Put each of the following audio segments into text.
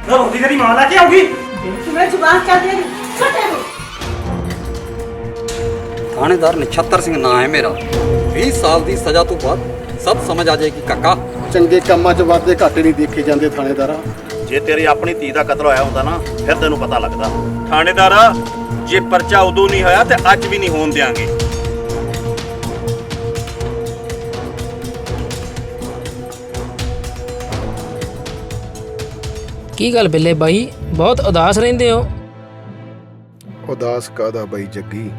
रोटी तेरी मां लेके आऊगी। तुम्हें जुबान क्या दे छोटे हो। थानेदार नछत्तर सिंह ना है मेरा। 20 साल की सजा तो बाद सब समझ आ जाएगी काका। ਚੰਗੇ ਕੰਮਾਂ 'ਚ ਵਾਧੇ ਘਾਟੇ ਨਹੀਂ ਦੇਖੇ ਜਾਂਦੇ ਥਾਣੇਦਾਰਾ। ਜੇ ਤੇਰੀ ਆਪਣੀ ਧੀ ਦਾ ਕਤਲ ਹੋਇਆ ਹੁੰਦਾ ਨਾ ਫਿਰ ਤੈਨੂੰ ਪਤਾ ਲੱਗਦਾ। ਥਾਣੇਦਾਰਾ ਜੇ ਪਰਚਾ ਉਦੋਂ ਨਹੀਂ ਹੋਇਆ ਤੇ ਅੱਜ ਵੀ ਨਹੀਂ ਹੋਣ ਦਿਆਂਗੇ। ਕੀ ਗੱਲ ਬਿੱਲੇ ਬਾਈ ਬਹੁਤ ਉਦਾਸ ਰਹਿੰਦੇ ਹੋ? ਉਦਾਸ ਕਾਹਦਾ ਬਾਈ ਜੱਗੀ,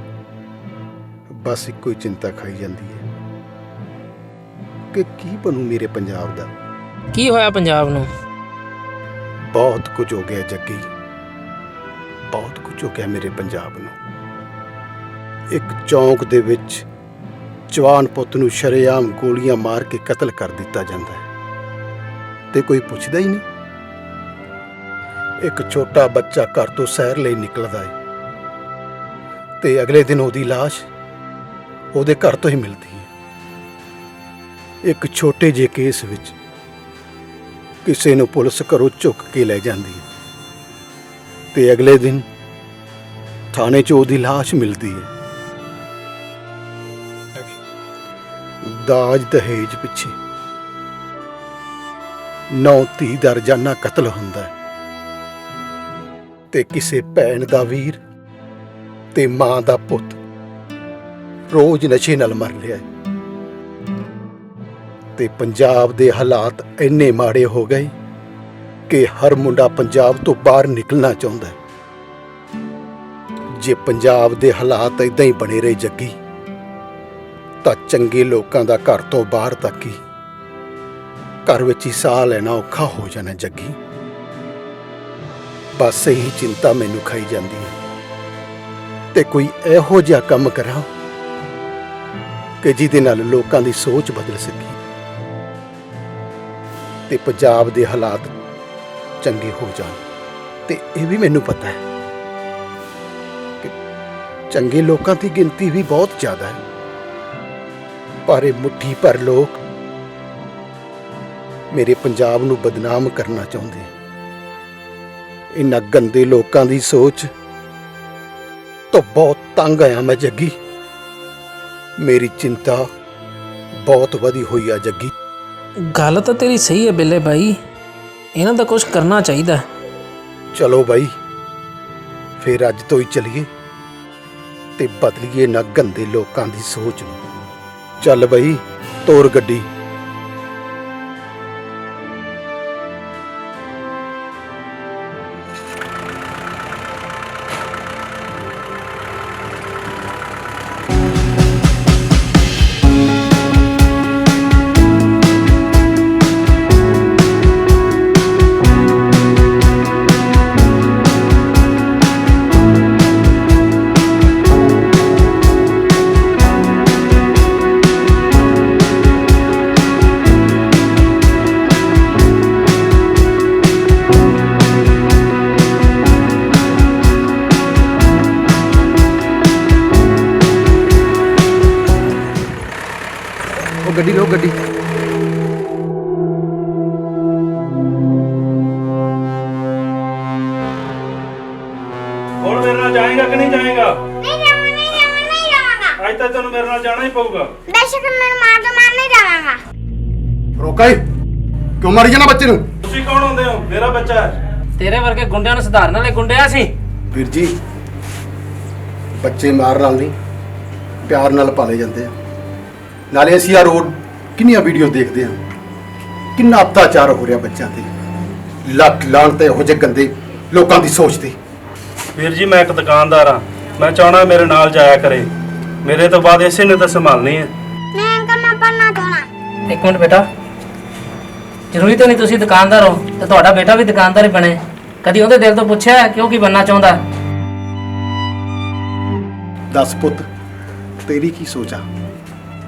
ਬਸ ਇੱਕੋ ਹੀ ਚਿੰਤਾ ਖਾਈ ਜਾਂਦੀ ਹੈ ਕਿ ਕੀ ਬਣੂ ਮੇਰੇ ਪੰਜਾਬ ਦਾ। ਕੀ ਹੋਇਆ ਪੰਜਾਬ ਨੂੰ? ਬਹੁਤ ਕੁਝ ਹੋ ਗਿਆ ਜੱਗੀ, ਬਹੁਤ ਕੁਝ ਹੋ ਗਿਆ ਮੇਰੇ ਪੰਜਾਬ ਨੂੰ। ਇੱਕ ਚੌਂਕ ਦੇ ਵਿੱਚ ਜਵਾਨ ਪੁੱਤ ਨੂੰ ਸ਼ਰੇਆਮ ਗੋਲੀਆਂ ਮਾਰ ਕੇ ਕਤਲ ਕਰ ਦਿੱਤਾ ਜਾਂਦਾ ਹੈ ਤੇ ਕੋਈ ਪੁੱਛਦਾ ਹੀ ਨਹੀਂ। ਇੱਕ ਛੋਟਾ ਬੱਚਾ ਘਰ ਤੋਂ ਸੈਰ ਲਈ ਨਿਕਲਦਾ ਹੈ ਤੇ ਅਗਲੇ ਦਿਨ ਉਹਦੀ ਲਾਸ਼ ਉਹਦੇ ਘਰ ਤੋਂ ਹੀ ਮਿਲਦੀ ਹੈ। ਇੱਕ ਛੋਟੇ ਜਿਹੇ ਕੇਸ ਵਿੱਚ ਕਿਸੇ ਨੂੰ ਪੁਲਿਸ ਘਰੋਂ ਚੁੱਕ ਕੇ ਲੈ ਜਾਂਦੀ ਹੈ ਤੇ ਅਗਲੇ ਦਿਨ ਥਾਣੇ 'ਚ ਉਹਦੀ ਲਾਸ਼ ਮਿਲਦੀ ਹੈ। ਦਾਜ ਦਹੇਜ ਪਿੱਛੇ ਨੌ ਧੀ ਦਾ ਰੋਜ਼ਾਨਾ ਕਤਲ ਹੁੰਦਾ ਹੈ ਤੇ ਕਿਸੇ ਭੈਣ ਦਾ ਵੀਰ ਤੇ ਮਾਂ ਦਾ ਪੁੱਤ ਰੋਜ਼ ਨਸ਼ੇ ਨਾਲ ਮਰ ਰਿਹਾ ਹੈ ਤੇ ਪੰਜਾਬ ਦੇ ਹਾਲਾਤ ਇੰਨੇ ਮਾੜੇ ਹੋ ਗਏ ਕਿ ਹਰ ਮੁੰਡਾ ਪੰਜਾਬ ਤੋਂ ਬਾਹਰ ਨਿਕਲਣਾ ਚਾਹੁੰਦਾ ਹੈ। ਜੇ ਪੰਜਾਬ ਦੇ ਹਾਲਾਤ ਇਦਾਂ ਹੀ ਬਣੇ ਰਹੇ ਜੱਗੀ ਤਾਂ ਚੰਗੇ ਲੋਕਾਂ ਦਾ ਘਰ ਤੋਂ ਬਾਹਰ ਤੱਕ ਹੀ ਘਰ ਵਿੱਚ ਹੀ ਸਾਹ ਲੈਣਾ ਔਖਾ ਹੋ ਜਾਣਾ ਜੱਗੀ। ਬਸ ਇਹੀ ਚਿੰਤਾ ਮੈਨੂੰ ਖਾਈ ਜਾਂਦੀ ਹੈ ਤੇ ਕੋਈ ਇਹੋ ਜਿਹਾ ਕੰਮ ਕਰਾਂ ਕਿ ਜਿਹਦੇ ਨਾਲ ਲੋਕਾਂ ਦੀ ਸੋਚ ਬਦਲ ਸਕੇ ਤੇ ਪੰਜਾਬ ਦੇ ਹਾਲਾਤ ਚੰਗੇ ਹੋ ਜਾਣ। ਤੇ ਇਹ ਵੀ ਮੈਨੂੰ ਪਤਾ ਹੈ ਕਿ ਚੰਗੇ ਲੋਕਾਂ ਦੀ ਗਿਣਤੀ ਵੀ ਬਹੁਤ ਜ਼ਿਆਦਾ ਹੈ, ਪਰ ਇਹ ਮੁੱਠੀ ਭਰ ਲੋਕ ਮੇਰੇ ਪੰਜਾਬ ਨੂੰ ਬਦਨਾਮ ਕਰਨਾ ਚਾਹੁੰਦੇ। ਇਹਨਾਂ ਗੰਦੇ ਲੋਕਾਂ ਦੀ ਸੋਚ ਤੋਂ ਬਹੁਤ ਤੰਗ ਆਇਆ ਮੈਂ ਜੱਗੀ। ਮੇਰੀ ਚਿੰਤਾ ਬਹੁਤ ਵਧੀ ਹੋਈ ਆ ਜੱਗੀ। ਗੱਲ ਤਾਂ ਤੇਰੀ ਸਹੀ ਹੈ ਬਿੱਲੇ ਬਾਈ, ਇਹਨਾਂ ਦਾ ਕੁਝ ਕਰਨਾ ਚਾਹੀਦਾ। ਚਲੋ ਬਾਈ, ਫਿਰ ਅੱਜ ਤੋਂ ਹੀ ਚਲੀਏ ਤੇ ਬਦਲੀਏ ਨਾ ਗੰਦੇ ਲੋਕਾਂ ਦੀ ਸੋਚ ਨੂੰ। ਚੱਲ ਬਾਈ, ਤੋਰ ਗੱਡੀ। ਗੱਡੀ ਲੋ ਗੱਡੀ। ਹੁਣ ਮੇਰੇ ਨਾਲ ਜਾਏਗਾ ਕਿ ਨਹੀਂ ਜਾਏਗਾ? नहीं जाऊंगा। ਅੱਜ ਤਾਂ ਤੈਨੂੰ ਮੇਰੇ ਨਾਲ ਜਾਣਾ ਹੀ ਪਊਗਾ। बेशक मैं मार तो मार नहीं जाऊंगा। ਰੋਕਾਈ, ਕਿਉਂ ਮਾਰੀ ਜਾਣਾ ਬੱਚੇ ਨੂੰ? ਤੁਸੀਂ ਕੌਣ ਹੁੰਦੇ ਹੋ? ਮੇਰਾ ਬੱਚਾ ਹੈ। ਤੇਰੇ ਵਰਗੇ ਗੁੰਡਿਆਂ ਨੂੰ ਸੁਧਾਰਨ ਵਾਲੇ ਗੁੰਡਿਆ ਸੀ। ਵੀਰ ਜੀ, ਬੱਚੇ ਮਾਰ ਨਾਲ ਨਹੀਂ ਪਿਆਰ ਨਾਲ ਪਾਲੇ ਜਾਂਦੇ ਆ। ਨਾਲੇ ਅਸੀਂ ਆ ਰੋਡ ਕਿੰਨੀਆਂ ਵੀਡੀਓ ਦੇਖਦੇ ਆ, ਕਿੰਨਾ ਅਤਿਆਚਾਰ ਹੋ ਰਿਹਾ ਬੱਚਿਆਂ ਤੇ। ਲੱਤ ਲਾਣ ਤੇ ਇਹੋ ਜਿਹੇ ਗੰਦੇ ਲੋਕਾਂ ਦੀ ਸੋਚ ਤੇ। ਵੀਰ ਜੀ, ਮੈਂ ਇੱਕ ਦੁਕਾਨਦਾਰ ਆ। ਮੈਂ ਚਾਹਣਾ ਮੇਰੇ ਨਾਲ ਜਾਇਆ ਕਰੇ। ਮੇਰੇ ਤੋਂ ਬਾਅਦ ਇਸੇ ਨੇ ਤਾਂ ਸੰਭਾਲਣੀ ਹੈ। नहीं अंकल मैं पढ़ना चाहना। ਇੱਕ ਮਿੰਟ ਬੇਟਾ, ਜ਼ਰੂਰੀ ਤਾਂ ਨਹੀਂ ਤੁਸੀਂ ਦੁਕਾਨਦਾਰ ਹੋ ਤੇ ਤੁਹਾਡਾ ਬੇਟਾ ਵੀ ਦੁਕਾਨਦਾਰ ਹੀ ਬਣੇ। ਕਦੀ ਉਹਦੇ ਦਿਲ ਤੋਂ ਪੁੱਛਿਆ ਕਿ ਉਹ ਕੀ ਬਣਨਾ ਚਾਹੁੰਦਾ? ਦੱਸ ਪੁੱਤ, ਤੇਰੀ ਕੀ ਸੋਚ ਆ?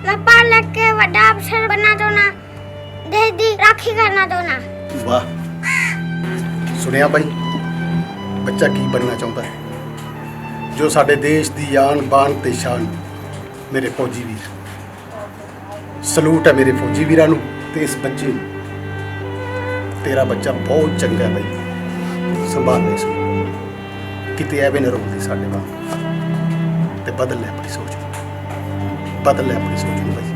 मैं पढ़ लिख के बड़ा अफसर बनना चाहना। देश दी राखी करना चाहना। ਵਾਹ, ਸੁਣਿਆ ਬਾਈ, ਬੱਚਾ ਕੀ ਬਣਨਾ ਚਾਹੁੰਦਾ ਹੈ? ਜੋ ਸਾਡੇ ਦੇਸ਼ ਦੀ ਆਨ ਬਾਨ ਤੇ ਸ਼ਾਨ। ਮੇਰੇ ਫੌਜੀ ਵੀਰ, ਸਲੂਟ ਹੈ ਮੇਰੇ ਫੌਜੀ ਵੀਰਾਂ ਨੂੰ ਤੇ ਇਸ ਬੱਚੇ ਨੂੰ। ਤੇਰਾ ਬੱਚਾ ਬਹੁਤ ਚੰਗਾ ਹੈ ਬਾਈ, ਸੰਭਾਲ ਲੈ ਇਸ ਕਿਤੇ ਐਵੇਂ ਨਾ ਰੋਕਦੀ ਸਾਡੇ ਵਾਂਗ ਤੇ ਬਦਲ ਲੈ ਆਪਣੀ ਸੋਚ ਬਦਲ ਲੈ ਆਪਣੀ ਸੋਚ ਨੂੰ ਭਾਈ।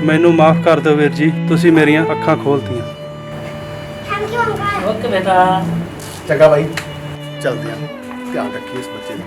ਮੈਨੂੰ ਮਾਫ ਕਰ ਦਿਓ ਵੀਰ ਜੀ, ਤੁਸੀਂ ਮੇਰੀਆਂ ਅੱਖਾਂ ਖੋਲਤੀਆਂ। Thank you uncle. ਓਕੇ ਬੇਟਾ। ਚੰਗਾ ਭਾਈ, ਚੱਲਦੇ ਹਾਂ, ਧਿਆਨ ਰੱਖੀਏ ਇਸ ਬੱਚੇ ਦਾ।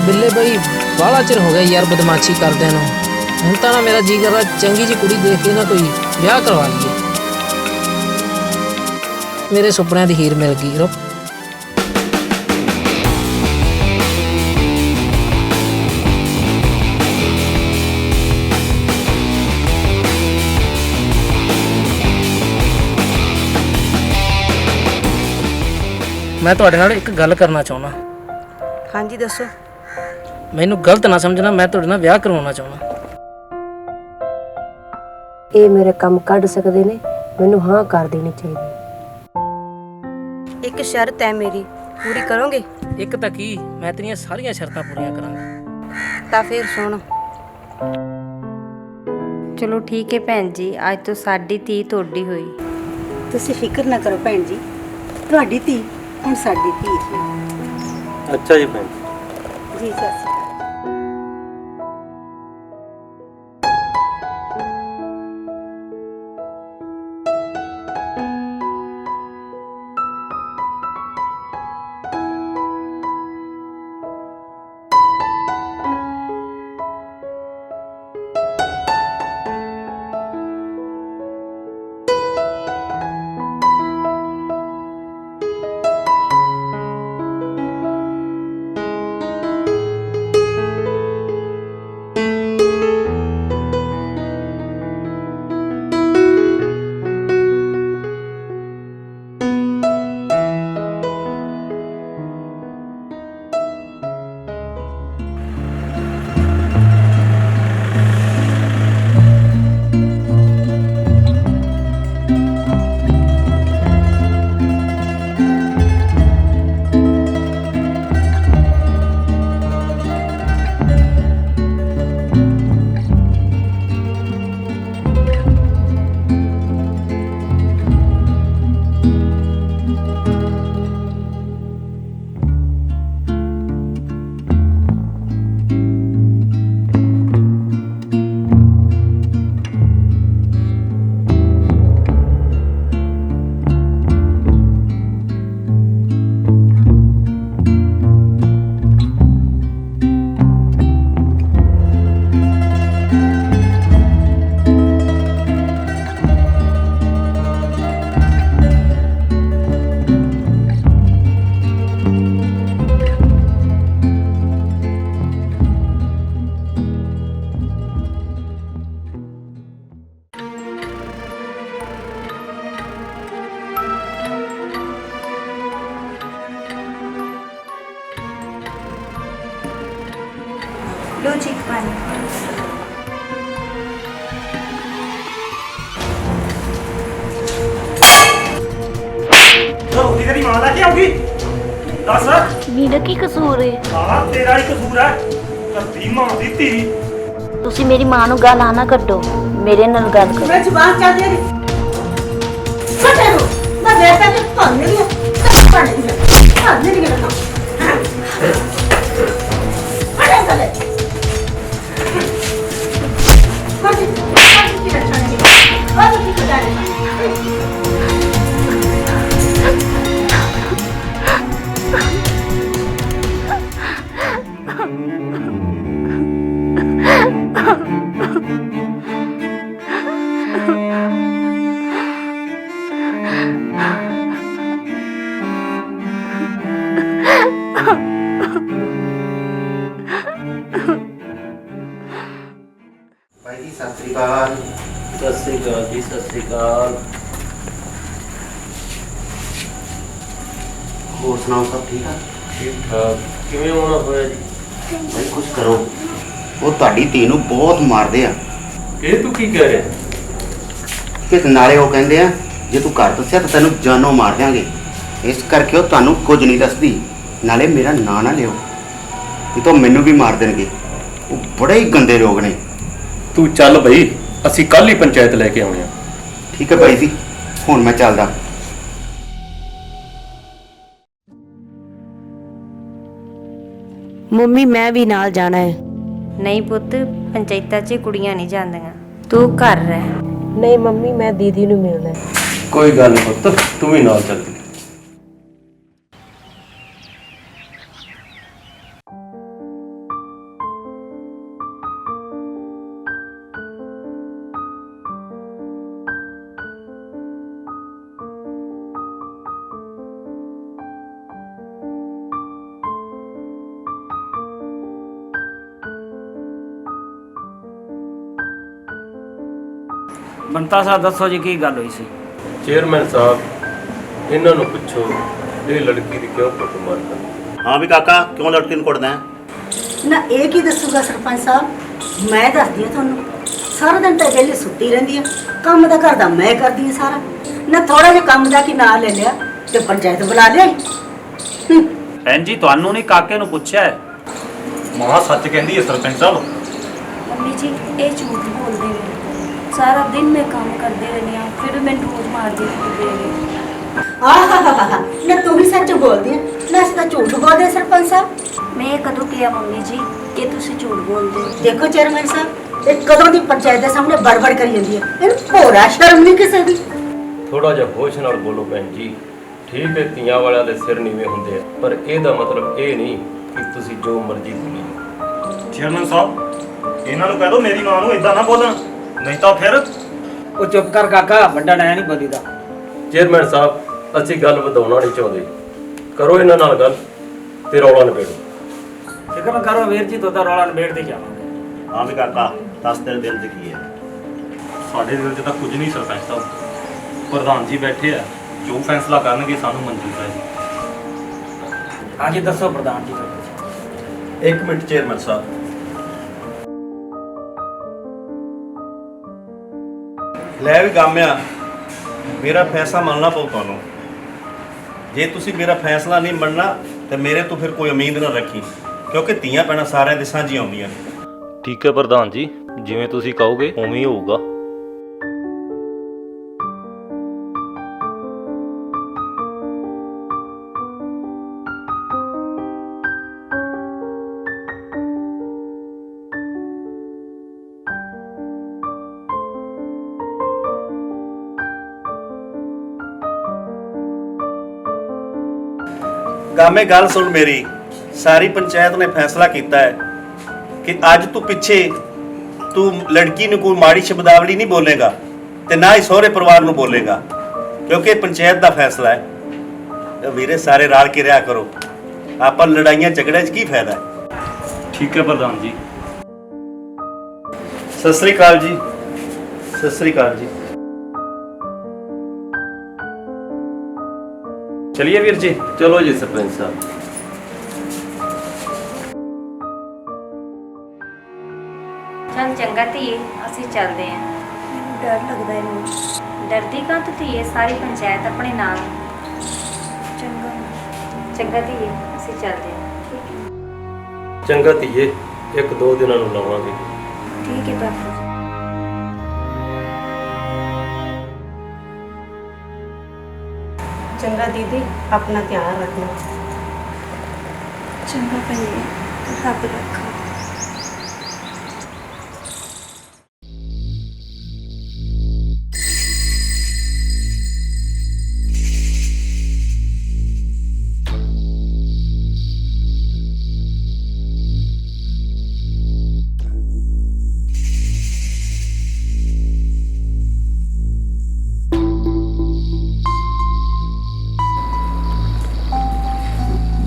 ਬਿੱਲੇ ਬਈ ਬਾਹਲਾ ਚਿਰ ਹੋ ਗਿਆ ਯਾਰ ਬਦਮਾਸ਼ੀ ਕਰਦਿਆਂ ਨੂੰ। ਹੁਣ ਤਾਂ ਨਾ ਮੇਰਾ ਜੀ ਕਰਦਾ ਚੰਗੀ ਜੀ ਕੁੜੀ ਦੇਖ ਕੇ ਨਾ ਕੋਈ ਵਿਆਹ ਕਰਵਾ ਲਈਏ। ਮੇਰੇ ਸੁਪਨਿਆਂ ਦੀ ਹੀਰ ਮਿਲ ਗਈ। ਰੁਕ ਮੈਂ ਤੁਹਾਡੇ ਨਾਲ ਇੱਕ ਗੱਲ ਕਰਨਾ ਚਾਹੁੰਦਾ। ਹਾਂਜੀ ਦੱਸੋ। ਮੈਨੂੰ ਗਲਤ ਨਾ ਸਮਝਣਾ, ਮੈਂ ਤੁਹਾਡੇ ਨਾਲ ਵਿਆਹ ਕਰਵਾਉਣਾ ਚਾਹੁੰਦਾ। ਇਹ ਮੇਰੇ ਕੰਮ ਕੱਢ ਸਕਦੇ ਨੇ, ਮੈਨੂੰ ਹਾਂ ਕਰ ਦੇਣੀ ਚਾਹੀਦੀ। ਇੱਕ ਸ਼ਰਤ ਹੈ ਮੇਰੀ, ਪੂਰੀ ਕਰੋਗੇ? ਇੱਕ ਤਾਂ ਕੀ, ਮੈਂ ਤੇਰੀਆਂ ਸਾਰੀਆਂ ਸ਼ਰਤਾਂ ਪੂਰੀਆਂ ਕਰਾਂਗਾ। ਤਾਂ ਫਿਰ ਸੁਣ। ਚਲੋ ਠੀਕ ਹੈ ਭੈਣ ਜੀ, ਅੱਜ ਤੋਂ ਸਾਡੀ ਧੀ ਤੁਹਾਡੀ ਹੋਈ। ਤੁਸੀਂ ਫਿਕਰ ਨਾ ਕਰੋ ਭੈਣ ਜੀ, ਤੁਹਾਡੀ ਧੀ ਹੁਣ ਸਾਡੀ ਧੀ ਹੈ। ਅੱਛਾ ਜੀ ਭੈਣ ਜੀ ਸਤਿ ਸ਼੍ਰੀ ਅਕਾਲ। लो जी पानी। ਰੋਟੀ ਤੇਰੀ ਮਾਂ ਲੈ ਕੇ ਆਉਗੀ। ਦੱਸ ਮੇਰਾ ਕੀ ਕਸੂਰ ਹੈ? ਸਾਲਾ ਤੇਰਾ ਹੀ ਕਸੂਰ ਹੈ। ਧੀ ਮਾਂ ਦੀ ਧੀ। ਤੁਸੀਂ ਮੇਰੀ ਮਾਂ ਨੂੰ ਗਾਲਾਂ ਨਾ ਕੱਢੋ, ਮੇਰੇ ਨਾਲ ਗੱਲ ਕਰੋ। ਮੈਂ ਜ਼ੁਬਾਨ ਚੱਲਦੀ ਹੈ। ਛੱਡੇ ਨੂੰ ਮੈਂ ਬੇਟਾ ਤੇ ਭਾਂਨੇ ਲਿਆ ਭਾਂਨੇ ਲਿਆ ਭਾਂਨੇ ਲਿਆ ਨਾ ਅਰੇ ਗਲੇ ਕਾਜੀ ਕਾਜੀ ਕੀ ਰੱਖਣਾ ਹੈ ਕਾਜੀ ਕੀ ਕਰਾਂਗੇ। ਭਾਈ ਜੀ ਸਤਿ ਸ੍ਰੀ ਅਕਾਲ। ਸਤਿ ਸ੍ਰੀ ਅਕਾਲ ਜੀ, ਸਤਿ ਸ੍ਰੀ ਅਕਾਲ। ਹੋਰ ਸੁਣਾਓ, ਸਭ ਠੀਕ ਆ? ਠੀਕ ਠਾਕ। ਕਿਵੇਂ ਹੋਣਾ ਹੋਇਆ ਜੀ? ਭਾਈ ਕੁਝ ਕਰੋ, ਉਹ ਤੁਹਾਡੀ ਧੀ ਨੂੰ ਬਹੁਤ ਮਾਰਦੇ ਆ। ਇਹ ਤੂੰ ਕੀ ਕਹਿ ਰਿਹਾ? ਕਿ ਨਾਲੇ ਉਹ ਕਹਿੰਦੇ ਆ ਜੇ ਤੂੰ ਘਰ ਦੱਸਿਆ ਤਾਂ ਤੈਨੂੰ ਜਾਨੋਂ ਮਾਰ ਦਿਆਂਗੇ। ਇਸ ਕਰਕੇ ਉਹ ਤੁਹਾਨੂੰ ਕੁਝ ਨਹੀਂ ਦੱਸਦੀ। ਨਾਲੇ ਮੇਰਾ ਨਾਂ ਨਾ ਲਿਓ, ਇਹ ਤਾਂ ਮੈਨੂੰ ਵੀ ਮਾਰ ਦੇਣਗੇ। ਉਹ ਬੜੇ ਹੀ ਗੰਦੇ ਲੋਕ ਨੇ। ਤੂੰ ਚੱਲ ਬਈ, ਅਸੀਂ ਕੱਲ ਹੀ ਪੰਚਾਇਤ ਲੈ ਕੇ ਆਉਣੇ ਆ। ਠੀਕ ਹੈ ਬਾਈ ਜੀ, ਹੁਣ ਮੈਂ ਚੱਲਦਾ। ਮੰਮੀ ਮੈਂ ਵੀ ਨਾਲ ਜਾਣਾ ਹੈ। ਨਹੀਂ ਪੁੱਤ, ਪੰਚਾਇਤਾਂ 'ਚ ਕੁੜੀਆਂ ਨਹੀਂ ਜਾਂਦੀਆਂ, ਤੂੰ ਘਰ ਰਹਿ। ਨਹੀਂ ਮੰਮੀ, ਮੈਂ ਦੀਦੀ ਨੂੰ ਮਿਲਣਾ ਹੈ। ਕੋਈ ਗੱਲ ਨਹੀਂ ਪੁੱਤ, ਤੂੰ ਵੀ ਨਾਲ ਚੱਲ। ਬੰਤਾ ਸਾਹਿਬ ਦੱਸੋ ਜੀ, ਕੀ ਗੱਲ ਹੋਈ ਸੀ? ਚੇਅਰਮੈਨ ਸਾਹਿਬ, ਇਹਨਾਂ ਨੂੰ ਪੁੱਛੋ ਇਹ ਲੜਕੀ ਦੀ ਕਿਉਂ ਕੁੱਟਮਾਰ ਕਰਦੀ? ਹਾਂ ਵੀ ਕਾਕਾ, ਕਿਉਂ ਲੜਕੀ ਨੂੰ ਕੁੱਟਦਾ ਹੈ? ਨਾ ਇਹ ਕੀ ਦੱਸੂਗਾ ਸਰਪੰਚ ਸਾਹਿਬ, ਮੈਂ ਦੱਸਦੀ ਹਾਂ ਤੁਹਾਨੂੰ। ਸਾਰਾ ਦਿਨ ਤਾਂ ਵਿਹਲੇ ਸੁੱਤੀ ਰਹਿੰਦੀ ਆ, ਕੰਮ ਦਾ ਘਰ ਦਾ ਮੈਂ ਕਰਦੀ ਹਾਂ ਸਾਰਾ। ਨਾ ਥੋੜਾ ਜਿਹਾ ਕੰਮ ਦਾ ਕੀ ਨਾਂ ਲੈ ਲਿਆ ਤੇ ਪੰਚਾਇਤ ਬੁਲਾ ਲਿਆ। ਭੈਣ ਜੀ ਤੁਹਾਨੂੰ ਨਹੀਂ ਕਾਕੇ ਨੂੰ ਪੁੱਛਿਆ ਹੈ? ਮਾਂ ਸੱਚ ਕਹਿੰਦੀ ਹੈ ਸਰਪੰਚ ਸਾਹਿਬ। ਮੰਮੀ ਜੀ ਇਹ ਝੂਠ ਬੋਲਦੇ ਨੇ। ਸਾਰਾ ਦਿਨ ਮੈਂ ਕੰਮ ਕਰਦੀ ਰਹਿੰਦੀ ਹਾਂ, ਫਿਰ ਮੈਨੂੰ ਰੋਜ਼ ਮਾਰਦੇ ਨੇ। ਆਹਾ ਨਾ ਤੂੰ ਵੀ ਸੱਚ ਬੋਲਦੀ ਹੈ, ਨਾ ਅਸੀਂ ਤਾਂ ਝੂਠ ਬੋਲਦੇ ਹਾਂ ਸਰਪੰਚ ਸਾਹਿਬ। ਮੈਂ ਕਦੋਂ ਕਿਹਾ ਮੰਮੀ ਜੀ ਕਿ ਤੁਸੀਂ ਝੂਠ ਬੋਲਦੇ ਹੋ? ਦੇਖੋ ਚੇਅਰਮੈਨ ਸਾਹਿਬ, ਇਹ ਕਦੋਂ ਦੀ ਪੰਚਾਇਤ ਦੇ ਸਾਹਮਣੇ ਬੜਬੜ ਕਰੀ ਜਾਂਦੀ ਹੈ। ਇਹਨੂੰ ਭੋਰਾ ਸ਼ਰਮ ਨਹੀਂ ਕਿਸੇ ਦੀ। ਥੋੜਾ ਜਿਹਾ ਹੋਸ਼ ਨਾਲ ਬੋਲੋ ਭੈਣ ਜੀ। ਠੀਕ ਹੈ, ਧੀਆਂ ਵਾਲਿਆਂ ਦੇ ਸਿਰ ਨੀਵੇਂ ਹੁੰਦੇ ਆ, ਪਰ ਇਹਦਾ ਮਤਲਬ ਇਹ ਨਹੀਂ ਕਿ ਤੁਸੀਂ ਜੋ ਮਰਜ਼ੀ ਬੋਲੀ ਜਾਓ। ਚੇਅਰਮੈਨ ਸਾਹਿਬ, ਇਹਨਾਂ ਨੂੰ ਕਹਿ ਦਿਓ ਮੇਰੀ ਮਾਂ ਨੂੰ ਇਦਾਂ ਨਾ ਬੋਲਣ, ਨਹੀਂ ਤਾਂ ਫਿਰ। ਉਹ ਚੁੱਪ ਕਰ ਕਾਕਾ, ਵੱਡਾ ਡਾਇਆ ਨਹੀਂ ਬੋਲੀਦਾ। ਚੇਅਰਮੈਨ ਸਾਹਿਬ, ਅਸੀਂ ਗੱਲ ਵਧਾਉਣਾ ਨਹੀਂ ਚਾਹੁੰਦੇ। ਕਰੋ ਇਹਨਾਂ ਨਾਲ ਗੱਲ ਤੇ ਰੌਲਾ ਨਿਬੇੜੋ। ਫਿਕਰ ਨਾ ਕਰੋ ਵੀਰ ਜੀ, ਤੁਹਾਡਾ ਰੌਲਾ ਨਿਬੇੜਦੇ ਜਾਵਾਂਗੇ। ਹਾਂ ਵੀ ਕਾਕਾ, ਦੱਸ ਤੇਰੇ ਦਿਲ 'ਚ ਕੀ ਹੈ? ਸਾਡੇ ਦਿਲ 'ਚ ਤਾਂ ਕੁਝ ਨਹੀਂ ਸਰਪੰਚ ਸਾਹਿਬ, ਪ੍ਰਧਾਨ ਜੀ ਬੈਠੇ ਆ, ਜੋ ਫੈਸਲਾ ਕਰਨਗੇ ਸਾਨੂੰ ਮਨਜ਼ੂਰ ਹੈ ਜੀ। ਹਾਂਜੀ ਦੱਸੋ ਪ੍ਰਧਾਨ ਜੀ। ਇੱਕ ਮਿੰਟ ਚੇਅਰਮੈਨ ਸਾਹਿਬ, ਲੈ ਵੀ ਗਾਮਿਆ, ਮੇਰਾ ਫੈਸਲਾ ਮੰਨਣਾ ਪਊ ਤੁਹਾਨੂੰ। ਜੇ ਤੁਸੀਂ ਮੇਰਾ ਫੈਸਲਾ ਨਹੀਂ ਮੰਨਣਾ ਤੇ ਮੇਰੇ ਤੋਂ ਫਿਰ ਕੋਈ ਉਮੀਦ ਨਾ ਰੱਖੀ, ਕਿਉਂਕਿ ਧੀਆਂ ਭੈਣਾਂ ਸਾਰਿਆਂ ਦੇ ਸਾਂਝੀਆਂ ਆਉਂਦੀਆਂ ਨੇ। ਠੀਕ ਹੈ ਪ੍ਰਧਾਨ ਜੀ, ਜਿਵੇਂ ਤੁਸੀਂ ਕਹੋਗੇ ਉਵੇਂ ਹੀ ਹੋਊਗਾ। ਗਾਮੇ ਗੱਲ ਸੁਣ ਮੇਰੀ, ਸਾਰੀ ਪੰਚਾਇਤ ਨੇ ਫੈਸਲਾ ਕੀਤਾ ਹੈ ਕਿ ਅੱਜ ਤੋਂ ਪਿੱਛੇ ਤੂੰ ਲੜਕੀ ਨੂੰ ਕੋਈ ਮਾੜੀ ਸ਼ਬਦਾਵਲੀ ਨਹੀਂ ਬੋਲੇਗਾ ਤੇ ਨਾ ਹੀ ਸਹੁਰੇ ਪਰਿਵਾਰ ਨੂੰ ਬੋਲੇਗਾ, ਕਿਉਂਕਿ ਇਹ ਪੰਚਾਇਤ ਦਾ ਫੈਸਲਾ ਹੈ। ਤੇ ਵੀਰੇ ਸਾਰੇ ਰਲ ਕੇ ਰਿਹਾ ਕਰੋ, ਆਪਾਂ ਲੜਾਈਆਂ ਝਗੜਿਆਂ 'ਚ ਕੀ ਫਾਇਦਾ ਹੈ? ਠੀਕ ਹੈ ਪ੍ਰਧਾਨ ਜੀ। ਸਤਿ ਸ੍ਰੀ ਅਕਾਲ ਜੀ। ਸਤਿ ਸ੍ਰੀ ਅਕਾਲ ਜੀ। ਚਲਿਏ ਵੀਰ ਜੀ। ਚਲੋ ਜੀ ਸਰਪੰਚ ਸਾਹਿਬ। ਚੱਲ ਚੰਗਾ ਧੀਏ, ਅਸੀਂ ਚੱਲਦੇ ਆਂ। ਮੈਨੂੰ ਡਰ ਲੱਗਦਾ ਇਹਨੂੰ। ਡਰਦੀ ਕਾਹ ਤੂੰ ਧੀਏ, ਸਾਰੀ ਪੰਚਾਇਤ ਆਪਣੇ ਨਾਲ। ਚੰਗਾ ਚੰਗਾ ਧੀਏ, ਅਸੀਂ ਚੱਲਦੇ ਆਂ। ਚੰਗਾ ਧੀਏ, 1-2 ਦਿਨਾਂ ਨੂੰ ਲਾਵਾਂਗੇ। ਠੀਕ ਹੈ ਬਾਪੂ ਜੀ। ਚੰਗਾ ਦੀਦੀ, ਆਪਣਾ ਧਿਆਨ ਰੱਖਣਾ। ਚੰਗਾ ਭੈਣੇ, ਰੱਬ ਰੱਖਾ।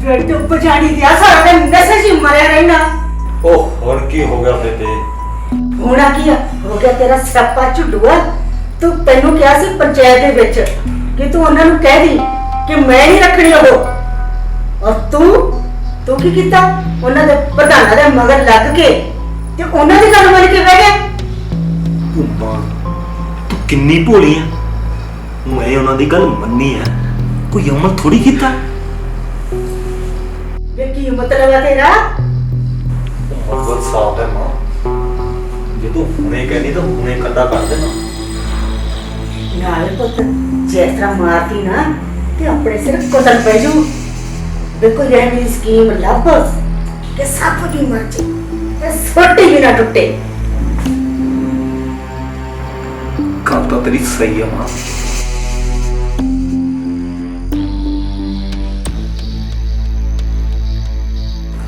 ਫਿਰ ਤੂੰ ਬਜਾਣੀ ਦਿਆ ਸਾਰਾ ਦਿਨ ਮੈਸੇਜ ਹੀ ਮਰਿਆ ਰਹਿਣਾ। ਉਹ ਹੁਣ ਕੀ ਹੋ ਗਿਆ ਬੇਟੇ? ਹੋਣਾ ਕੀ ਆ? ਹੋ ਗਿਆ ਤੇਰਾ ਸੱਪਾ ਝੁੱਡੂਆ। ਤੂੰ ਤੈਨੂੰ ਕਿਹਾ ਸੀ ਪੰਚਾਇਤ ਦੇ ਵਿੱਚ ਕਿ ਤੂੰ ਉਹਨਾਂ ਨੂੰ ਕਹਿ ਦੀ ਕਿ ਮੈਂ ਨਹੀਂ ਰੱਖਣੀ ਉਹ। ਔਰ ਤੂੰ ਕੀ ਕੀਤਾ? ਉਹਨਾਂ ਦੇ ਪ੍ਰਧਾਨਾਂ ਦੇ ਮਗਰ ਲੱਗ ਕੇ ਤੇ ਉਹਨਾਂ ਦੀ ਗੱਲ ਮੰਨ ਕੇ ਬਹਿ ਗਿਆ। ਮਾਂ ਤੂੰ ਕਿੰਨੀ ਭੋਲੀ ਆ। ਮੈਂ ਉਹਨਾਂ ਦੀ ਗੱਲ ਮੰਨੀ ਆ, ਕੋਈ ਅਮਲ ਥੋੜੀ ਕੀਤਾ। ਵੇ ਕੀ ਮਤਲਬ ਹੈ ਤੇਰਾ? ਮਤਲਬ ਸਾਫ਼ ਹੈ ਮਾਂ, ਜੇ ਤੂੰ ਹੁਣੇ ਕਹਿੰਦੀ ਤਾਂ ਹੁਣੇ ਕੱਲਾ ਕਰ ਦੇਣਾ। ਨਾਲੇ ਪੁੱਤ ਜਿਸ ਤਰ੍ਹਾਂ ਮਾਰਦੀ ਨਾ ਤੇ ਆਪਣੇ ਸਿਰ ਕੁਤਨ ਪੈ ਜੂ। ਦੇਖੋ ਇਹ ਮੇਰੀ ਸਕੀਮ ਲੱਭ ਕਿ ਸੱਪ ਦੀ ਮਰ ਜੇ ਤੇ ਸੋਟੀ ਵੀ ਨਾ ਟੁੱਟੇ। ਗੱਲ ਤਾਂ ਤੇਰੀ ਸਹੀ ਆ ਮਾਂ।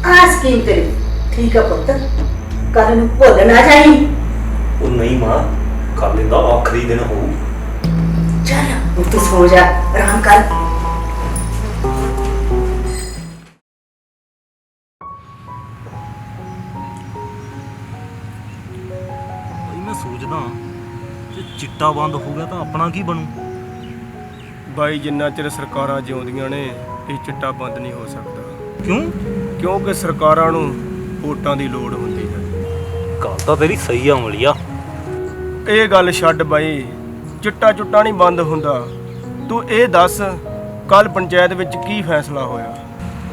ਆ ਸਕੀਮ ਤੇਰੀ ਠੀਕ ਆ ਪੁੱਤ, ਕੱਲ ਨੂੰ ਭੁੱਲ ਨਾ ਜਾਈ। ਉਹ ਨਹੀਂ ਮਾਂ, ਕੱਲ ਦਾ ਆਖਰੀ ਦਿਨ ਹੋਊ। ਚੱਲ ਹੁਣ ਤੂੰ ਸੋ ਜਾ, ਆਰਾਮ ਕਰ। ਭਾਈ ਮੈਂ ਸੋਚਦਾ ਜੇ ਚਿੱਟਾ ਬੰਦ ਹੋ ਗਿਆ ਤਾਂ ਆਪਣਾ ਕੀ ਬਣੂ। ਬਾਈ ਜਿੰਨਾ ਚਿਰ ਸਰਕਾਰਾਂ ਜਿਉਂਦੀਆਂ ਨੇ ਇਹ ਚਿੱਟਾ ਬੰਦ ਨਹੀਂ ਹੋ ਸਕਦਾ। ਕਿਉਂ? ਕਿਉਂਕਿ ਸਰਕਾਰਾਂ ਨੂੰ ਵੋਟਾਂ ਦੀ ਲੋੜ ਹੁੰਦੀ ਹੈ। ਗੱਲ ਤਾਂ ਤੇਰੀ ਸਹੀ ਆ ਅਮਲੀਆ। ਇਹ ਗੱਲ ਛੱਡ ਬਾਈ, ਚਿੱਟਾ ਚੁੱਟਾ ਨਹੀਂ ਬੰਦ ਹੁੰਦਾ। ਤੂੰ ਇਹ ਦੱਸ ਕੱਲ ਪੰਚਾਇਤ ਵਿੱਚ ਕੀ ਫੈਸਲਾ ਹੋਇਆ?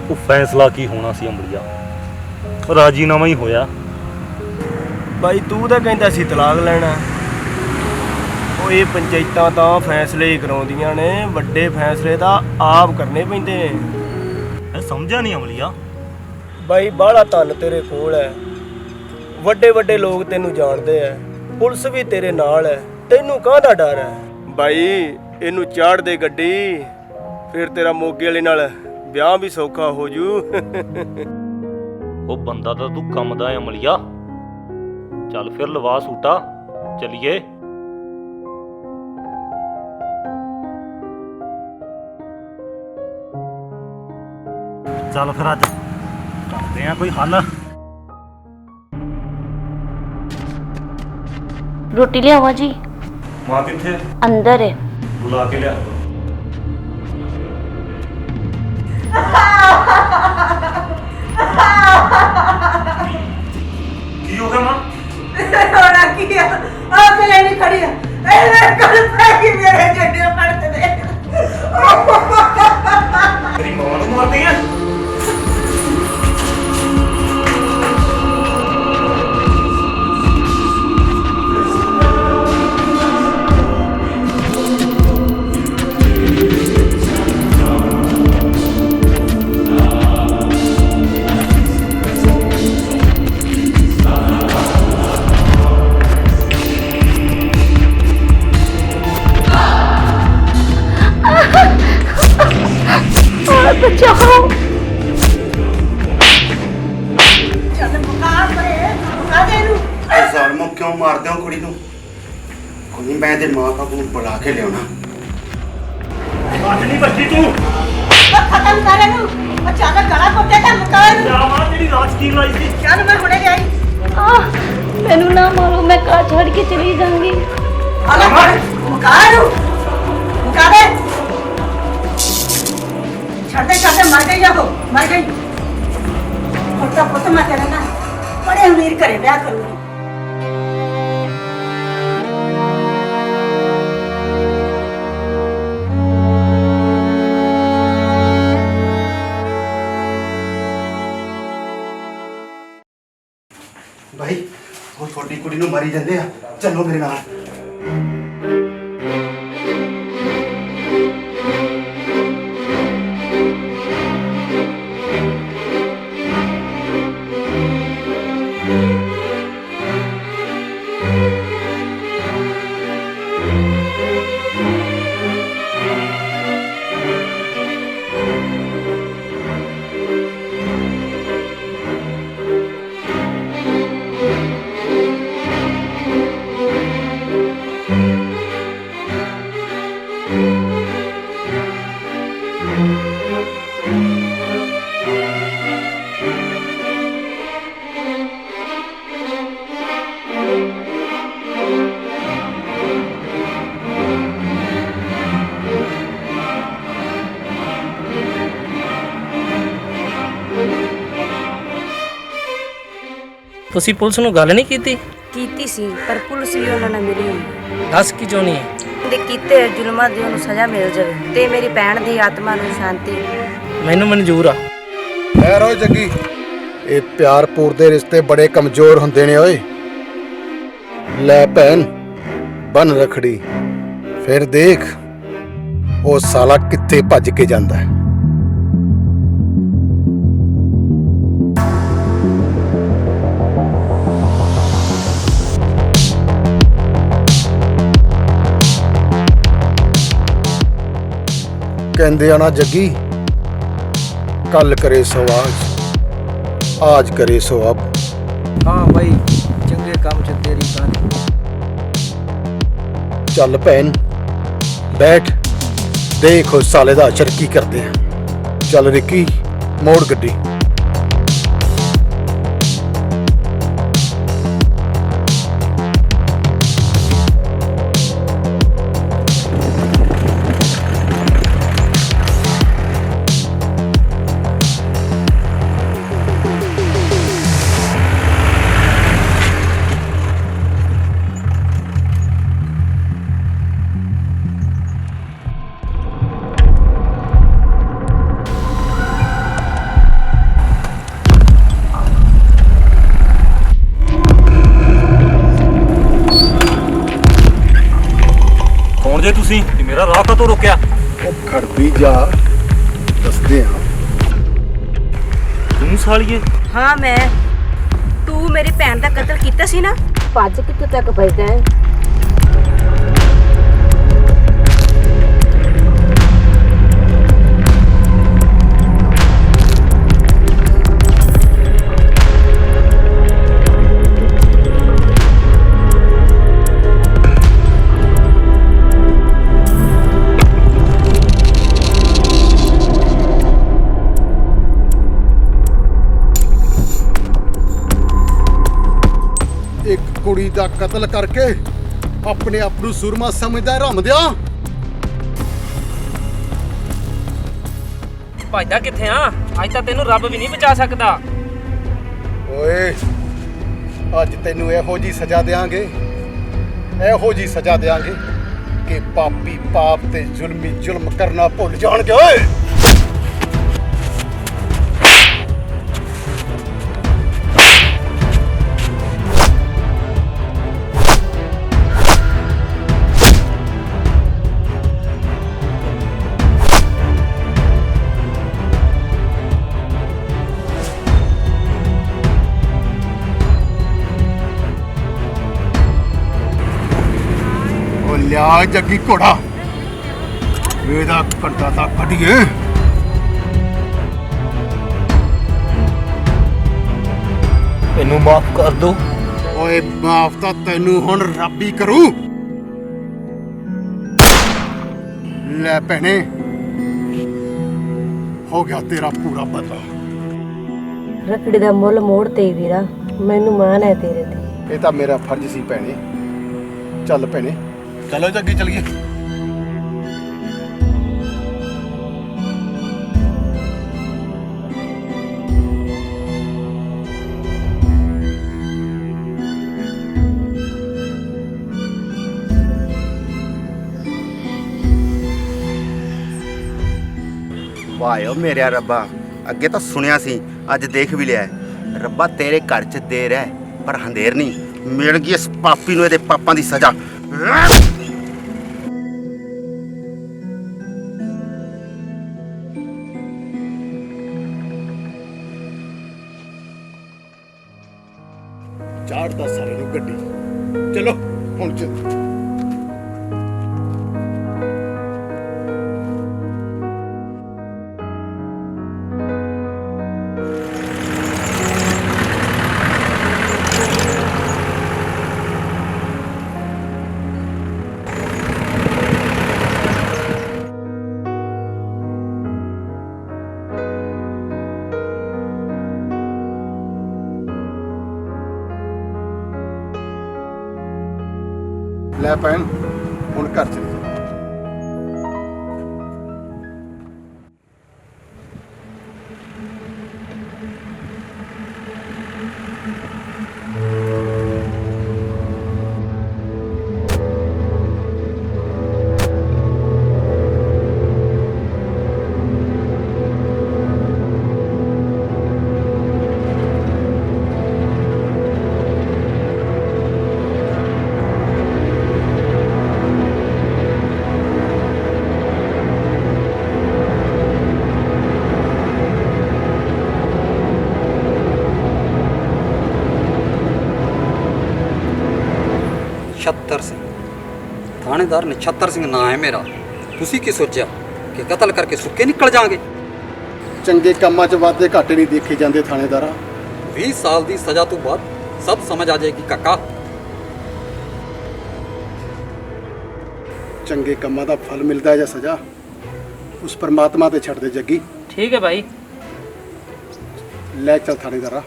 ਉਹ ਫੈਸਲਾ ਕੀ ਹੋਣਾ ਸੀ ਅਮਲੀਆ, ਰਾਜੀਨਾਮਾ ਹੀ ਹੋਇਆ। ਬਾਈ ਤੂੰ ਤਾਂ ਕਹਿੰਦਾ ਸੀ ਤਲਾਕ ਲੈਣਾ। ਉਹ ਇਹ ਪੰਚਾਇਤਾਂ ਤਾਂ ਫੈਸਲੇ ਹੀ ਕਰਾਉਂਦੀਆਂ ਨੇ, ਵੱਡੇ ਫੈਸਲੇ ਤਾਂ ਆਪ ਕਰਨੇ ਪੈਂਦੇ ਨੇ। ਮੈਂ ਸਮਝਿਆ ਨਹੀਂ ਅਮਲੀਆ। ਬਾਈ ਬਾਹਲਾ ਧਨ ਤੇਰੇ ਕੋਲ ਹੈ, ਵੱਡੇ ਵੱਡੇ ਲੋਕ ਤੈਨੂੰ ਜਾਣਦੇ ਐ, ਪੁਲਿਸ ਵੀ ਤੇਰੇ ਨਾਲ ਹੈ, ਤੈਨੂੰ ਕਾਹਦਾ ਡਰ ਹੈ? ਬਾਈ ਇਹਨੂੰ ਚਾੜ ਦੇ ਗੱਡੀ, ਫਿਰ ਤੇਰਾ ਮੋਗੇ ਵਾਲੇ ਨਾਲ ਵਿਆਹ ਵੀ ਸੌਖਾ ਹੋ ਜੂ। ਉਹ ਬੰਦਾ ਤਾਂ ਤੂੰ ਕੰਮ ਦਾ ਹੈ ਅਮਲੀਆ। ਚੱਲ ਫਿਰ ਲਵਾ ਸੂਟਾ, ਚਲੀਏ। ਚੱਲ ਫਿਰ ਅੱਜ ਕਰਦੇ ਆ ਕੋਈ ਹੱਲ। ਰੋਟੀ ਲਿਆਵਾ ਜੀ? ਮਾਂ ਕਿੱਥੇ? ਅੰਦਰ ਹੈ। ਬੁਲਾ ਕੇ ਲਿਆ। ਕੀ ਹੋ ਗਿਆ ਮਾਂ? ਹੋਣਾ ਕੀ ਆ? ਆ ਕੇ ਨਹੀਂ ਖੜੀ ਆ। ਇਹ ਮੇਰੇ ਕੋਲ ਪੈ ਗਈ, ਮੇਰੇ ਜੱਡੇ ਪੜਦੇ ਦੇ। ਤੇਰੀ ਮਾਂ ਨੂੰ ਮਾਰਦੀ ਆ? बचाओ। ਚੱਲ ਮੁਕਾ ਦੇ ਇਹਨੂੰ। ਇਹ ਜ਼ਾਲਮੋ ਕਿਉਂ ਮਾਰਦੇ ਹੋ ਕੁੜੀ ਨੂੰ? ਕੋਈ ਨਹੀਂ, ਮੈਂ ਤੇ ਮਾਂ ਬਾਪ ਨੂੰ ਬੁਲਾ ਕੇ ਲਿਆਉਣਾ। ਅੱਜ ਨਹੀਂ ਬੱਚੀ ਤੂੰ। ਖਤਮ ਕਰ ਇਹਨੂੰ। ਅਚਾਨਕ ਗਲਾ ਘੁੱਟੇ ਤਾਂ ਮੁਕਾ ਇਹਨੂੰ। ਜਾ ਮਾਂ, ਤੇਰੀ ਰਾਜ ਕੀ ਲਾਈ ਸੀ? ਚੱਲ ਮੈਂ ਹੁਣੇ ਜਾਈ। मैनू ना मारो, मैं कार छड़ के चली जाऊंगी। ਮੁਕਾ ਇਹਨੂੰ, ਮੁਕਾ ਦੇ। ਛੱਡਦੇ ਮਰ ਗਈ ਉਹ, ਮਰ ਗਈ। ਹੁਣ ਤਾਂ ਪੁੱਤ ਮੈਂ ਤੇਰੇ ਨਾਲ ਬੜੇ ਅਮੀਰ ਘਰੇ ਵਿਆਹ ਕਰੂੰਗੀ। ਭਾਈ ਉਹ ਛੋਟੀ ਕੁੜੀ ਨੂੰ ਮਾਰੀ ਜਾਂਦੇ ਆ, ਚੱਲੋ ਮੇਰੇ ਨਾਲ। ਤੁਸੀਂ ਪੁਲਿਸ ਨੂੰ ਗੱਲ ਨਹੀਂ ਕੀਤੀ? ਕੀਤੀ ਸੀ ਪਰ ਪੁਲਿਸ ਵੀ ਉਹਨਾਂ ਨਾਲ ਮਿਲੀ ਨਹੀਂ। ਦੱਸ ਕੀ ਚਾਹੁੰਦੀ ਹੈ? ਦੇ ਕੀਤੇ ਜ਼ੁਲਮਾਂ ਦੀ ਉਹਨੂੰ ਸਜ਼ਾ ਮਿਲ ਜਾਵੇ ਤੇ ਮੇਰੀ ਭੈਣ ਦੀ ਆਤਮਾ ਨੂੰ ਸ਼ਾਂਤੀ। ਮੈਨੂੰ ਮਨਜ਼ੂਰ ਆ। ਠਹਿਰੋ ਜੱਗੀ, ਇਹ ਪਿਆਰਪੂਰ ਦੇ ਰਿਸ਼ਤੇ ਬੜੇ ਕਮਜ਼ੋਰ ਹੁੰਦੇ ਨੇ ਓਏ। ਲੈ ਭੈਣ, ਬੰਨ ਰਖੜੀ, ਫਿਰ ਦੇਖ ਉਹ ਸਾਲਾ ਕਿੱਥੇ ਭੱਜ ਕੇ ਜਾਂਦਾ ਹੈ। ਕਹਿੰਦੇ ਆ ਨਾ ਜੱਗੀ, ਕੱਲ ਕਰੇ ਸੋ ਆਜ ਕਰੇ ਸੋ ਅਬ। ਹਾਂ ਬਾਈ, ਚੰਗੇ ਕੰਮ ਚ ਤੇਰੀ ਬਾਣੀ। ਚੱਲ ਭੈਣ ਬੈਠ, ਦੇਖ ਉਸ ਸਾਲੇ ਦਾ ਅਸਰ ਕੀ ਕਰਦੇ ਆ। ਚੱਲ ਰਿੱਕੀ, ਮੋੜ ਗੱਡੀ। ਜੇ ਤੁਸੀਂ ਤੇ ਮੇਰਾ ਰਾਹ ਕਦੋਂ ਰੋਕਿਆ? ਉਹ ਖੜ ਵੀ ਜਾ, ਦੱਸਦੇ ਆ। ਤੂੰ ਸਾਲੀਏ? ਹਾਂ ਮੈਂ। ਤੂੰ ਮੇਰੀ ਭੈਣ ਦਾ ਕਤਲ ਕੀਤਾ ਸੀ ਨਾ? ਭੱਜ ਕਿੱਥੇ ਤੱਕ ਭੱਜਦਾ ਹੈ? ਇੱਕ ਕੁੜੀ ਦਾ ਕਤਲ ਕਰਕੇ ਆਪਣੇ ਆਪ ਨੂੰ ਸੂਰਮਾ ਸਮਝਦਾ ਰਮਦਿਆ। ਭੱਜਦਾ ਕਿੱਥੇ ਆ? ਅੱਜ ਤਾਂ ਤੈਨੂੰ ਰੱਬ ਵੀ ਨਹੀਂ ਬਚਾ ਸਕਦਾ। ਓਏ, ਅੱਜ ਤੈਨੂੰ ਇਹੋ ਜੀ ਸਜ਼ਾ ਦੇਾਂਗੇ, ਇਹੋ ਜੀ ਸਜ਼ਾ ਦੇਾਂਗੇ ਕਿ ਪਾਪੀ ਪਾਪ ਤੇ ਜ਼ੁਲਮੀ ਜ਼ੁਲਮ ਕਰਨਾ ਭੁੱਲ ਜਾਣਗੇ। ਓਏ ਲਿਆ ਜੱਗੀ ਘੋੜਾ, ਇਹਦਾ ਕੰਟਾ ਤਾਂ ਕੱਢੀਏ। ਇਹਨੂੰ ਮਾਫ ਕਰ ਦੋ। ਓਏ ਮਾਫ ਤਾਂ ਤੈਨੂੰ ਹੁਣ ਰੱਬ ਹੀ ਕਰੂ। ਲੈ ਭੈਣੇ, ਹੋ ਗਿਆ ਤੇਰਾ ਪੂਰਾ ਬਦਲਾ। ਰੱਖੜੀ ਦਾ ਮੁੱਲ ਮੋੜ ਤੇ ਵੀਰਾ, ਮੈਨੂੰ ਮਾਣ ਹੈ ਤੇਰੇ ਤੇ। ਇਹ ਤਾਂ ਮੇਰਾ ਫਰਜ਼ ਸੀ ਭੈਣੇ। ਚੱਲ ਭੈਣੇ, ਚਲੋ ਜੱਗੀ ਚਲੀਏ। ਵਾਹਿਓ ਮੇਰੇ ਰੱਬਾ, ਅੱਗੇ ਤਾਂ ਸੁਣਿਆ ਸੀ, ਅੱਜ ਦੇਖ ਵੀ ਲਿਆ। ਰੱਬਾ ਤੇਰੇ ਘਰ 'ਚ ਦੇਰ ਹੈ ਪਰ ਹਨੇਰ ਨਹੀਂ। ਮਿਲ ਗਈ ਇਸ ਪਾਪੀ ਨੂੰ ਇਹਦੇ ਪਾਪਾਂ ਦੀ ਸਜ਼ਾ। ਚਾੜਦਾ ਸਾਰੇ ਨੂੰ ਗੱਡੀ। ਚਲੋ ਹੁਣ ਚੱਲ। ਲੈ ਭੈਣ, ਹੁਣ ਘਰ ਚਲੀ ਜਾ। ਨਛੱਤਰ ਸਿੰਘ। ਥਾਣੇਦਾਰ ਨਛੱਤਰ ਸਿੰਘ ਨਾਂ ਹੈ ਮੇਰਾ। ਤੁਸੀਂ ਕੀ ਸੋਚਿਆ ਕਿ ਕਤਲ ਕਰਕੇ ਸੁੱਕੇ ਨਿਕਲ ਜਾਾਂਗੇ? ਚੰਗੇ ਕੰਮਾਂ 'ਚ ਵਾਧੇ ਘਾਟੇ ਨਹੀਂ ਦੇਖੇ ਜਾਂਦੇ ਥਾਣੇਦਾਰਾ। 20 ਸਾਲ ਦੀ ਸਜ਼ਾ ਤੋਂ ਬਾਅਦ ਸਭ ਸਮਝ ਆ ਜਾਏਗੀ ਕਾਕਾ। ਚੰਗੇ ਕੰਮਾਂ ਦਾ ਫਲ ਮਿਲਦਾ ਜਾਂ ਸਜ਼ਾ, ਉਸ ਪਰਮਾਤਮਾ ਤੇ ਛੱਡ ਦੇ ਜੱਗੀ। ਠੀਕ ਹੈ ਭਾਈ। ਲੈ ਚੱਲ ਥਾਣੇਦਾਰਾ।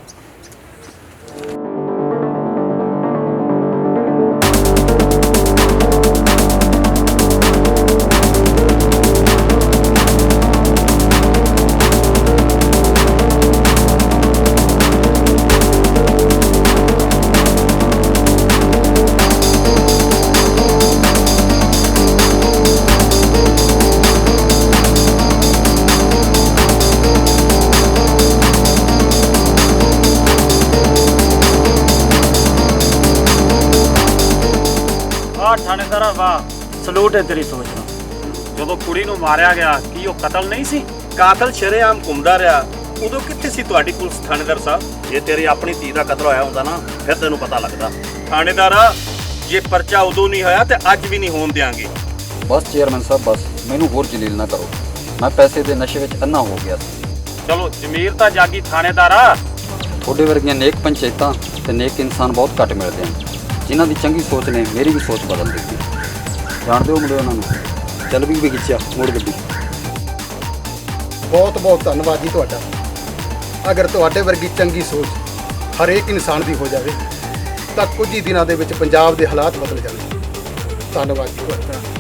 ਥਾਣੇਦਾਰਾ ਵਾਹ, ਸਲੂਟ ਹੈ ਤੇਰੀ ਸੋਚ ਨੂੰ। ਜਦੋਂ ਕੁੜੀ ਨੂੰ ਮਾਰਿਆ ਗਿਆ ਕੀ ਉਹ ਕਤਲ ਨਹੀਂ ਸੀ? ਕਾਤਲ ਸ਼ਰੇਆਮ ਘੁੰਮਦਾ ਰਿਹਾ, ਉਦੋਂ ਕਿੱਥੇ ਸੀ ਤੁਹਾਡੀ ਪੁਲਿਸ ਥਾਣੇਦਾਰ ਸਾਹਿਬ? ਜੇ ਤੇਰੀ ਆਪਣੀ ਧੀ ਦਾ ਕਤਲ ਹੋਇਆ ਹੁੰਦਾ ਨਾ, ਫਿਰ ਤੈਨੂੰ ਪਤਾ ਲੱਗਦਾ। ਥਾਣੇਦਾਰਾ, ਜੇ ਪਰਚਾ ਉਦੋਂ ਨਹੀਂ ਹੋਇਆ ਤੇ ਅੱਜ ਵੀ ਨਹੀਂ ਹੋਣ ਦਿਆਂਗੇ। ਬਸ ਚੇਅਰਮੈਨ ਸਾਹਿਬ, ਬਸ ਮੈਨੂੰ ਹੋਰ ਜਲੀਲ ਨਾ ਕਰੋ। ਮੈਂ ਪੈਸੇ ਦੇ ਨਸ਼ੇ ਵਿੱਚ ਅੰਨਾ ਹੋ ਗਿਆ ਸੀ। ਚਲੋ ਜ਼ਮੀਰ ਤਾਂ ਜਾਗੀ ਥਾਣੇਦਾਰਾ। ਤੁਹਾਡੇ ਵਰਗੀਆਂ ਨੇਕ ਪੰਚਾਇਤਾਂ ਤੇ ਨੇਕ ਇਨਸਾਨ ਬਹੁਤ ਘੱਟ ਮਿਲਦੇ ਹਨ, ਜਿਨ੍ਹਾਂ ਦੀ ਚੰਗੀ ਸੋਚ ਨੇ ਮੇਰੀ ਵੀ ਸੋਚ ਬਦਲ ਦਿੱਤੀ। ਜਾਣਦੇ ਹੋ ਮੁੰਡੇ ਉਹਨਾਂ ਨੂੰ? ਚੱਲ ਵੀ ਖਿੱਚਿਆ ਮੋੜ ਗੱਡੀ। ਬਹੁਤ ਬਹੁਤ ਧੰਨਵਾਦ ਜੀ ਤੁਹਾਡਾ। ਅਗਰ ਤੁਹਾਡੇ ਵਰਗੀ ਚੰਗੀ ਸੋਚ ਹਰੇਕ ਇਨਸਾਨ ਦੀ ਹੋ ਜਾਵੇ ਤਾਂ ਕੁਝ ਹੀ ਦਿਨਾਂ ਦੇ ਵਿੱਚ ਪੰਜਾਬ ਦੇ ਹਾਲਾਤ ਬਦਲ ਜਾਣਗੇ। ਧੰਨਵਾਦ ਜੀ ਤੁਹਾਡਾ।